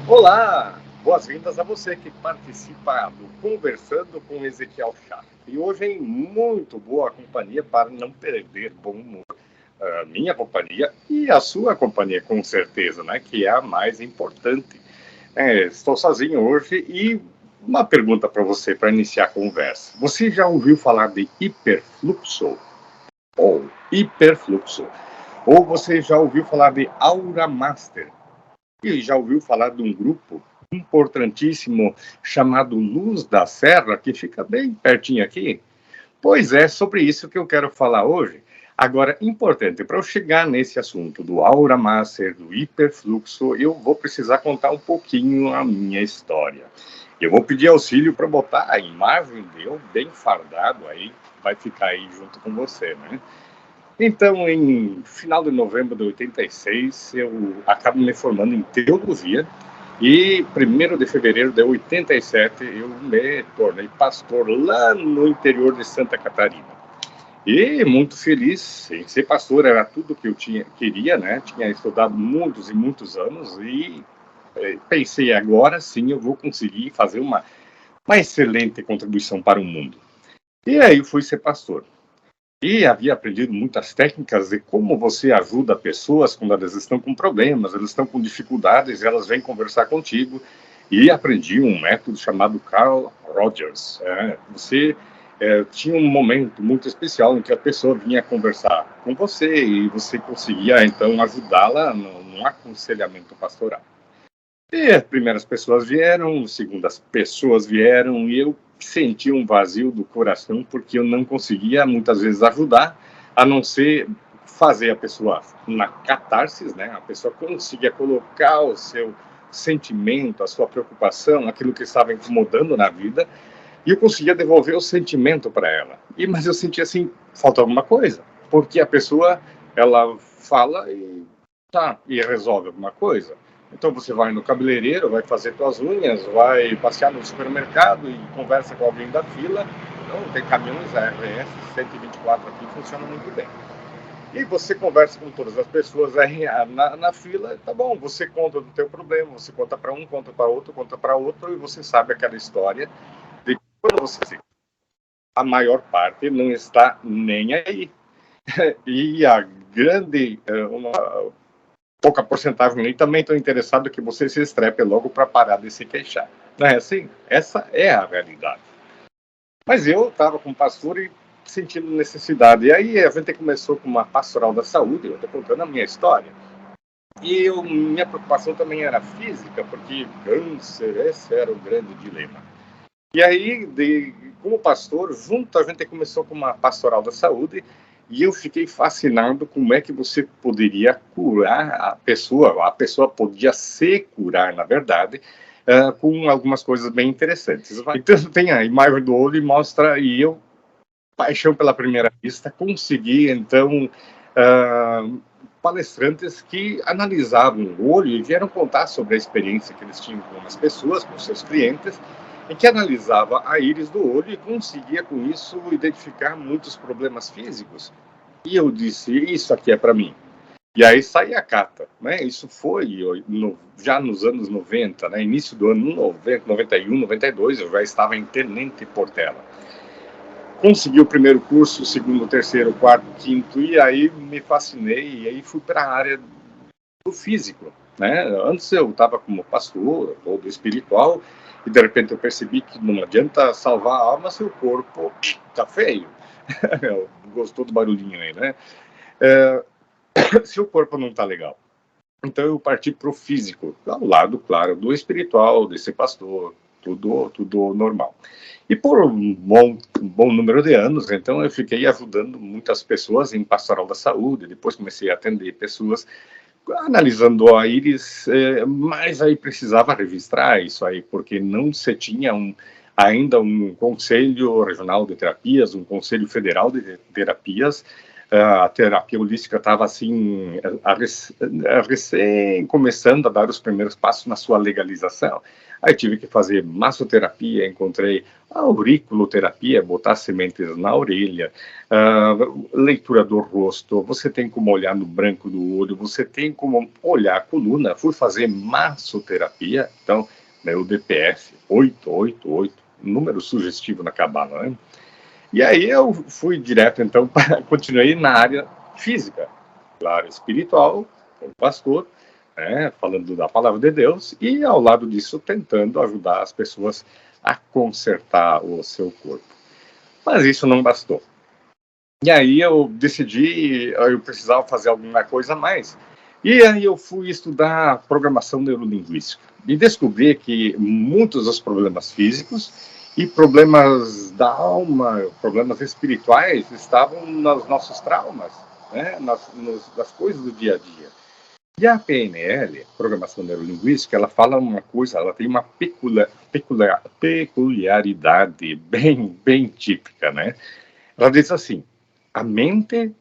Olá, boas-vindas a você que participa do Conversando com Ezequiel Chato. E hoje em muito boa companhia para não perder bom humor. A minha companhia e a sua companhia, com certeza, né? Que é a mais importante. Estou sozinho hoje e uma pergunta para você para iniciar a conversa. Você já ouviu falar de hiperfluxo? Ou hiperfluxo? Ou você já ouviu falar de Aura Master? E já ouviu falar de um grupo importantíssimo chamado Luz da Serra, que fica bem pertinho aqui? Pois é, sobre isso que eu quero falar hoje. Agora, importante, para eu chegar nesse assunto do Aura Master, do hiperfluxo, eu vou precisar contar um pouquinho a minha história. Eu vou pedir auxílio para botar a imagem de eu bem fardado aí, vai ficar aí junto com você, né? Então, em final de novembro de 86, eu acabo me formando em teologia e 1º de fevereiro de 87 eu me tornei pastor lá no interior de Santa Catarina. E muito feliz em ser pastor, era tudo que eu queria, né? Tinha estudado muitos e muitos anos e pensei, agora sim eu vou conseguir fazer uma excelente contribuição para o mundo. E aí fui ser pastor. E havia aprendido muitas técnicas de como você ajuda pessoas quando elas estão com problemas, elas estão com dificuldades, elas vêm conversar contigo. E aprendi um método chamado Carl Rogers. Você tinha um momento muito especial em que a pessoa vinha conversar com você e você conseguia, então, ajudá-la num aconselhamento pastoral. E as primeiras pessoas vieram, as segundas pessoas vieram, e eu senti um vazio do coração, porque eu não conseguia, muitas vezes, ajudar, a não ser fazer a pessoa na catarse, né? A pessoa conseguia colocar o seu sentimento, a sua preocupação, aquilo que estava incomodando na vida, e eu conseguia devolver o sentimento para ela. Mas eu sentia assim, falta alguma coisa, porque a pessoa, ela fala e resolve alguma coisa. Então você vai no cabeleireiro, vai fazer suas unhas, vai passear no supermercado e conversa com alguém da fila. Não, tem caminhões RS 124 aqui, funciona muito bem. E você conversa com todas as pessoas na fila, tá bom, você conta do teu problema, você conta para um, conta para outro, e você sabe aquela história de que quando você a maior parte não está nem aí. E a grande, uma pouca porcentagem ali também estão interessados que você se estrepe logo para parar de se queixar. Não é assim? Essa é a realidade. Mas eu estava com pastor e sentindo necessidade. E aí a gente começou com uma pastoral da saúde, eu estou contando a minha história. E minha preocupação também era física, porque câncer, esse era o grande dilema. E aí, como pastor, junto a gente começou com uma pastoral da saúde, e eu fiquei fascinado como é que você poderia curar a pessoa podia se curar, na verdade, com algumas coisas bem interessantes. Então, tem a imagem do olho e mostra, e eu, paixão pela primeira vista, consegui, então, palestrantes que analisavam o olho e vieram contar sobre a experiência que eles tinham com as pessoas, com seus clientes, em que analisava a íris do olho e conseguia, com isso, identificar muitos problemas físicos. E eu disse, isso aqui é para mim. E aí saía a carta, né? Isso foi já nos anos 90, né? Início do ano 90, 91, 92, eu já estava em Tenente Portela. Consegui o primeiro curso, o segundo, o terceiro, o quarto, o quinto, e aí me fascinei, e aí fui para a área do físico, né? Antes eu estava como pastor, todo espiritual, e de repente eu percebi que não adianta salvar a alma se o corpo tá feio. Gostou do barulhinho aí, né? Se o corpo não tá legal. Então eu parti para o físico, ao lado, claro, do espiritual, de ser pastor, tudo normal. E por um bom número de anos, então eu fiquei ajudando muitas pessoas em pastoral da saúde, depois comecei a atender pessoas analisando a íris, mas aí precisava registrar isso aí, porque não se tinha ainda um conselho regional de terapias, um conselho federal de terapias, A terapia holística estava assim, recém começando a dar os primeiros passos na sua legalização. Aí tive que fazer massoterapia, encontrei a auriculoterapia, botar sementes na orelha, leitura do rosto, você tem como olhar no branco do olho, você tem como olhar a coluna. Fui fazer massoterapia, então, né, o DPS 888, número sugestivo na cabala, né? E aí eu fui direto, então, continuei na área física, claro, espiritual, como pastor, né, falando da palavra de Deus, e ao lado disso tentando ajudar as pessoas a consertar o seu corpo. Mas isso não bastou. E aí eu decidi, eu precisava fazer alguma coisa a mais. E aí eu fui estudar programação neurolinguística e descobri que muitos dos problemas físicos e problemas da alma, problemas espirituais estavam nos nossos traumas, né, nas coisas do dia a dia. E a PNL, Programação Neurolinguística, ela fala uma coisa, ela tem uma peculiaridade bem típica, né? Ela diz assim: a mente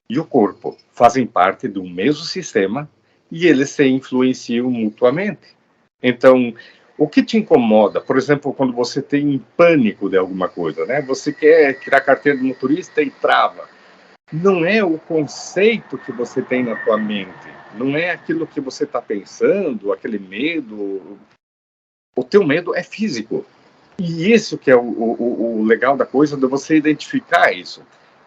e o corpo fazem parte do mesmo sistema e eles se influenciam mutuamente. Então, o que te incomoda, por exemplo, quando você tem pânico de alguma coisa, né? Você quer tirar a carteira de motorista e trava. Não é o conceito que você tem na tua mente, não é aquilo que você está pensando, aquele medo. O teu medo é físico. E isso que é o legal da coisa, de você identificar isso.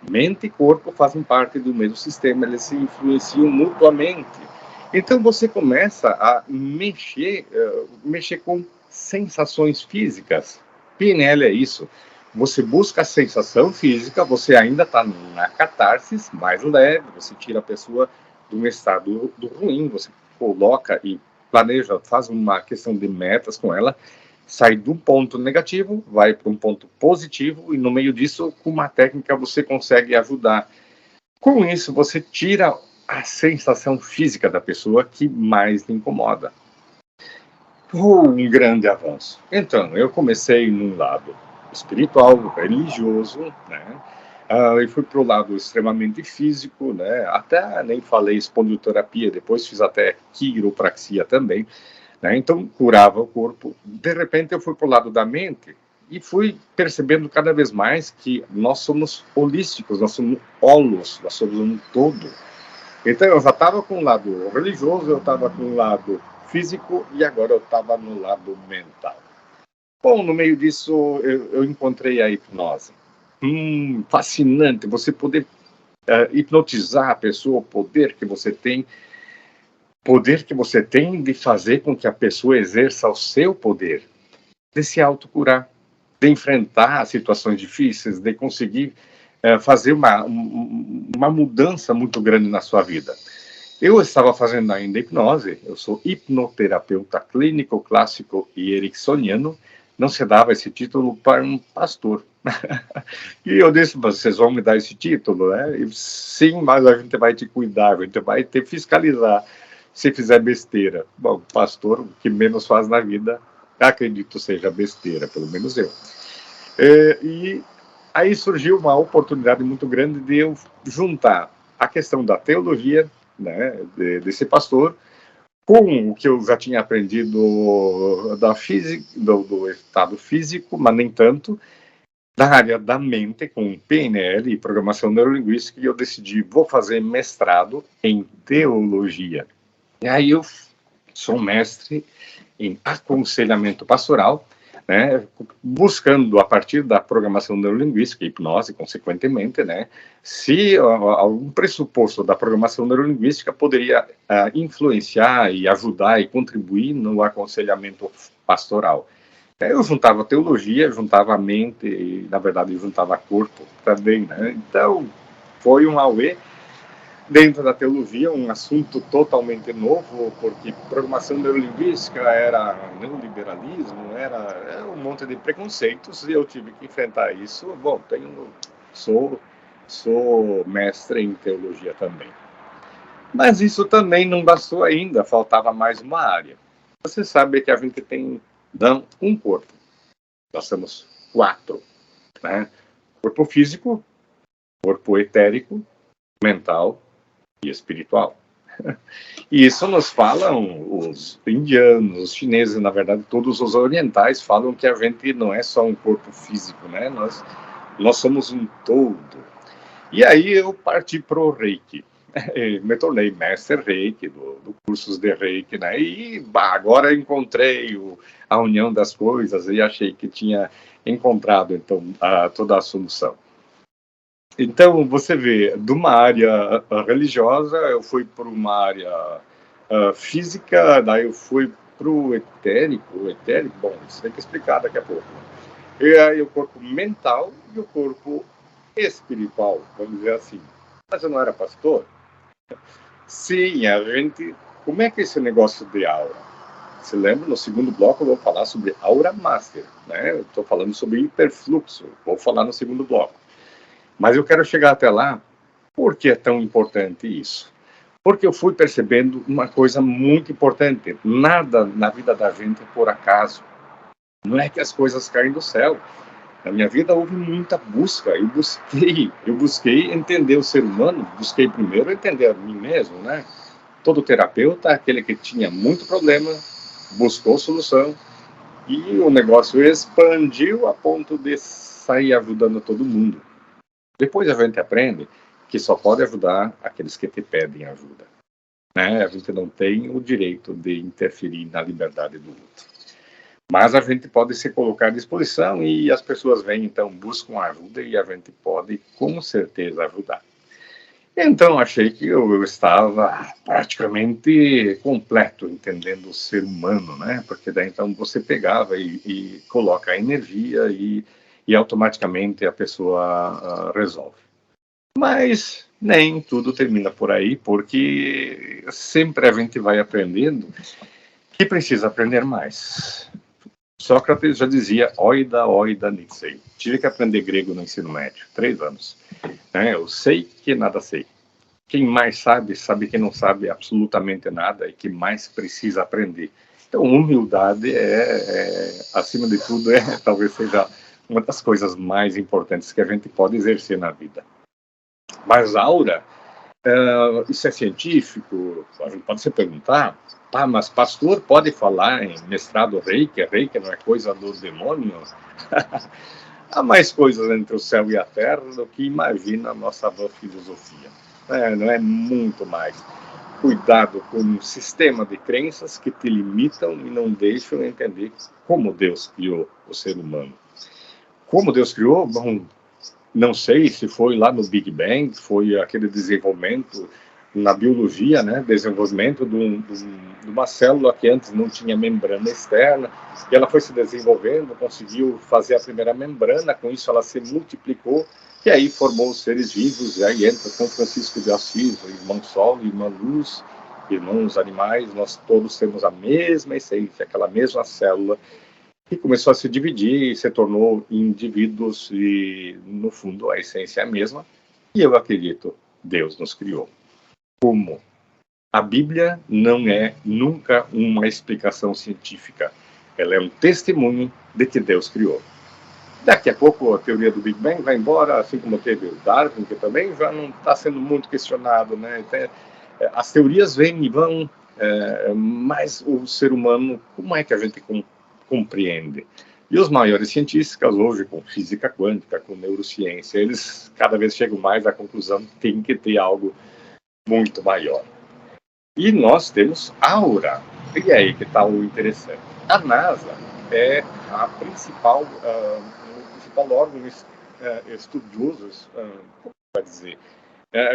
Mente e corpo fazem parte do mesmo sistema, eles se influenciam mutuamente. Então você começa a mexer com sensações físicas. PNL é isso. Você busca a sensação física, você ainda está na catarse mais leve, você tira a pessoa de um estado do ruim, você coloca e planeja, faz uma questão de metas com ela, sai do ponto negativo, vai para um ponto positivo, e no meio disso, com uma técnica, você consegue ajudar. Com isso, você tira a sensação física da pessoa que mais lhe incomoda. Um grande avanço. Então, eu comecei num lado espiritual, religioso, né? E fui para o lado extremamente físico, né? Até nem falei espondioterapia, depois fiz até quiropraxia também, né? Então, curava o corpo. De repente, eu fui para o lado da mente e fui percebendo cada vez mais que nós somos holísticos, nós somos holos, nós somos um todo. Então, eu já estava com o lado religioso, eu estava com o lado físico e agora eu estava no lado mental. Bom, no meio disso, eu encontrei a hipnose. Fascinante, você poder hipnotizar a pessoa, poder que você tem de fazer com que a pessoa exerça o seu poder, de se autocurar, de enfrentar situações difíceis, de conseguir fazer uma mudança muito grande na sua vida. Eu estava fazendo ainda hipnose, eu sou hipnoterapeuta clínico, clássico e ericksoniano, não se dava esse título para um pastor. E eu disse, vocês vão me dar esse título, né? E, sim, mas a gente vai te cuidar, a gente vai te fiscalizar se fizer besteira. Bom, pastor, o que menos faz na vida, acredito seja besteira, pelo menos eu. E aí surgiu uma oportunidade muito grande de eu juntar a questão da teologia, né, desse pastor, com o que eu já tinha aprendido da física, do estado físico, mas nem tanto, da área da mente, com PNL e programação neurolinguística, e eu decidi, vou fazer mestrado em teologia. E aí eu sou mestre em aconselhamento pastoral, né, buscando, a partir da programação neurolinguística, hipnose, consequentemente, né, se algum pressuposto da programação neurolinguística poderia influenciar e ajudar e contribuir no aconselhamento pastoral. Eu juntava teologia, juntava a mente, e, na verdade, juntava corpo também, né? Então, foi um auê dentro da teologia, um assunto totalmente novo, porque programação neurolinguística era neoliberalismo, era um monte de preconceitos, e eu tive que enfrentar isso. Bom, sou mestre em teologia também. Mas isso também não bastou ainda, faltava mais uma área. Você sabe que a gente tem um corpo, nós somos 4, né? Corpo físico, corpo etérico, mental e espiritual. E isso nos falam os indianos, os chineses, na verdade, todos os orientais falam que a gente não é só um corpo físico, né? Nós somos um todo. E aí eu parti para o Reiki. Me tornei mestre Reiki, do cursos de Reiki, né? E agora encontrei a união das coisas e achei que tinha encontrado, então, toda a solução. Então, você vê, de uma área religiosa, eu fui para uma área física, daí eu fui para o etérico, bom, isso tem que explicar daqui a pouco. E aí o corpo mental e o corpo espiritual, vamos dizer assim. Mas eu não era pastor? Sim, a gente... Como é que é esse negócio de aura? Você lembra, no segundo bloco eu vou falar sobre Aura Master, né? Eu estou falando sobre hiperfluxo, vou falar no segundo bloco. Mas eu quero chegar até lá. Por que é tão importante isso? Porque eu fui percebendo uma coisa muito importante. Nada na vida da gente é por acaso. Não é que as coisas caem do céu. Na minha vida houve muita busca. Eu busquei entender o ser humano. Busquei primeiro entender a mim mesmo, né? Todo terapeuta, aquele que tinha muito problema, buscou solução. E o negócio expandiu a ponto de sair ajudando todo mundo. Depois a gente aprende que só pode ajudar aqueles que te pedem ajuda, né? A gente não tem o direito de interferir na liberdade do outro. Mas a gente pode se colocar à disposição e as pessoas vêm, então, buscam ajuda e a gente pode, com certeza, ajudar. Então, achei que eu estava praticamente completo, entendendo o ser humano, né? Porque daí, então, você pegava e coloca a energia e automaticamente a pessoa resolve. Mas nem tudo termina por aí, porque sempre a gente vai aprendendo que precisa aprender mais. Sócrates já dizia oida, oida, nitsei. Tive que aprender grego no ensino médio, 3 anos. Eu sei que nada sei. Quem mais sabe, sabe que não sabe absolutamente nada e que mais precisa aprender. Então, humildade acima de tudo, talvez seja uma das coisas mais importantes que a gente pode exercer na vida. Mas aura, isso é científico? A gente pode se perguntar, mas pastor pode falar em mestrado Reiki? Reiki não é coisa do demônio? Há mais coisas entre o céu e a terra do que imagina a nossa boa filosofia. Não é muito mais. Cuidado com um sistema de crenças que te limitam e não deixam entender como Deus criou o ser humano. Como Deus criou? Bom, não sei se foi lá no Big Bang, foi aquele desenvolvimento na biologia, né? Desenvolvimento de uma célula que antes não tinha membrana externa, e ela foi se desenvolvendo, conseguiu fazer a primeira membrana, com isso ela se multiplicou, e aí formou os seres vivos, e aí entra São Francisco de Assis, o irmão Sol, irmã Luz, irmãos animais, nós todos temos a mesma essência, aquela mesma célula, que começou a se dividir e se tornou indivíduos e, no fundo, a essência é a mesma. E eu acredito, Deus nos criou. Como? A Bíblia não é nunca uma explicação científica. Ela é um testemunho de que Deus criou. Daqui a pouco a teoria do Big Bang vai embora, assim como teve o Darwin, que também já não está sendo muito questionado, né? As teorias vêm e vão, mas o ser humano, como é que a gente compreende? E os maiores cientistas hoje, com física quântica, com neurociência, eles cada vez chegam mais à conclusão que tem que ter algo muito maior. E nós temos aura. E é aí que está o interessante. A NASA é a principal órgão estudioso, como vai dizer,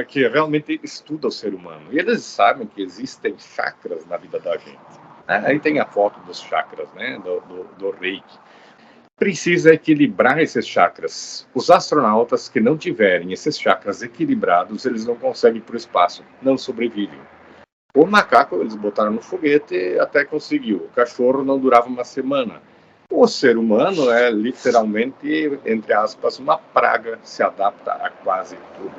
que realmente estuda o ser humano. E eles sabem que existem chakras na vida da gente. Aí tem a foto dos chakras, né, do Reiki. Precisa equilibrar esses chakras. Os astronautas que não tiverem esses chakras equilibrados, eles não conseguem ir para o espaço, não sobrevivem. O macaco eles botaram no foguete até conseguiu. O cachorro não durava uma semana. O ser humano é literalmente, entre aspas, uma praga, se adapta a quase tudo.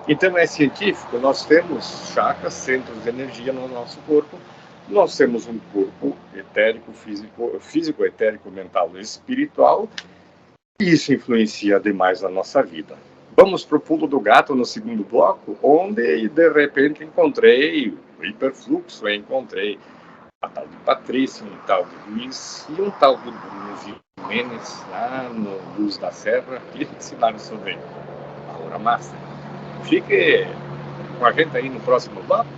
Então é científico, nós temos chakras, centros de energia no nosso corpo, nós temos um corpo etérico, físico, etérico, mental e espiritual, e isso influencia demais na nossa vida. Vamos para o pulo do gato no segundo bloco, onde de repente encontrei o hiperfluxo, encontrei a tal de Patrícia, um tal de Luiz e um tal de Bruno Jimenez lá no Luz da Serra, que ensinaram sobre a Aura Master. Fique com a gente aí no próximo bloco.